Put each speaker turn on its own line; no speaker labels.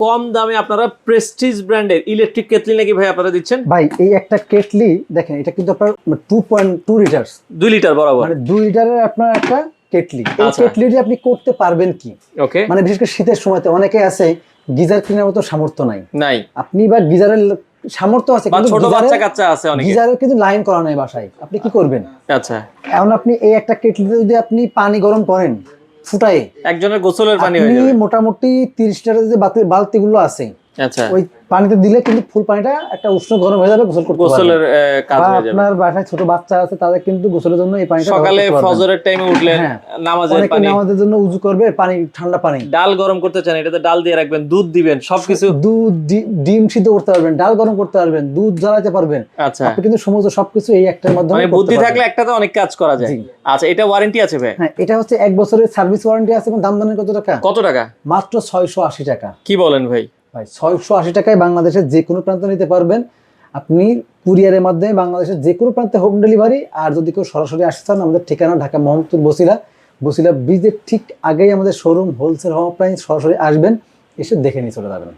কম দামে আপনারা প্রেস্টিজ ব্র্যান্ডের ইলেকট্রিক কেটলি নাকি ভাই আপনারা দিচ্ছেন?
ভাই এই একটা কেটলি দেখেন, এটা কিন্তু আপনার 2.2 লিটার,
2 লিটার বরাবর,
মানে 2 লিটারের আপনার একটা কেটলি। এই
আচ্ছা।
কেটলিটি আপনি করতে পারবেন কি?
ওকে,
মানে বিশেষ করে শীতের সময়তে অনেকে আছে গিজার কেনার মতো সামর্থ্য নাই,
নাই
আপনি বা গিজারের সামর্থ্য আছে
বা
কিন্তু
ছোট বাচ্চা কাচ্চা আছে অনেকে,
গিজারের কিন্তু লাইন করা নাই বাসায়, আপনি কি করবেন?
আচ্ছা।
এখন আপনি এই একটা কেটলিতে যদি আপনি পানি গরম করেন ফুটায়ে,
একজনের গোসলের পানি হয়ে
আপনি
যাবে।
মোটামুটি 30 লিটারের যে বালতিগুলো আছে
আচ্ছা,
ওই পানিতে দিলে কিন্তু ফুল পানিটা একটা উষ্ণ গরম হয়ে যাবে, গোসল করতে পারবেন।
গোসলের কাজ
বা
হয়ে যাবে।
আপনার বাসায় ছোট বাচ্চা আছে তাদের কিন্তু গোসলের জন্য এই পানিটা
সকালে
ব্যবহার করতে পারবেন।
ফজরের টাইমে উঠলেন,
হ্যাঁ,
নামাজের
অনেকে
পানি,
নামাজের জন্য উযু করবে, পানি ঠান্ডা পানি,
ডাল গরম করতে চান এটাতে ডাল দিয়ে রাখবেন, দুধ দিবেন, সবকিছু।
দুধ ডিম সিদ্ধ করতে পারবেন, ডাল গরম করতে পারবেন, দুধ জ্বালাতে পারবেন।
আচ্ছা,
আপনি কিন্তু সমস্ত সবকিছু এই একটার মাধ্যমে
মানে
করতে
বুদ্ধি
পারবেন।
থাকলে একটাতে অনেক কাজ করা যায়।
জি।
আচ্ছা, এটা ওয়ারেন্টি আছে ভাই?
হ্যাঁ, এটা হচ্ছে 1 বছরের সার্ভিস ওয়ারেন্টি আছে। এবং দাম জানেন কত টাকা?
কত টাকা?
মাত্র 680 টাকা।
কি বলেন ভাই?
ভাই 680 টাকায় বাংলাদেশের যে কোনো প্রান্তে নিতে পারবেন আপনি, কুরিয়ারের মাধ্যমে বাংলাদেশের যে কোনো প্রান্তে হোম ডেলিভারি। আর যদি কেউ সরাসরি আসতে চান, আমাদের ঠিকানা ঢাকা মোহাম্মদপুর বসিলা ব্রিজের ঠিক আগেই আমাদের শোরুম হোলসেল হোম অ্যাপ্লায়েন্স, সরাসরি আসবেন, এসে দেখে নিয়ে চলে যাবেন।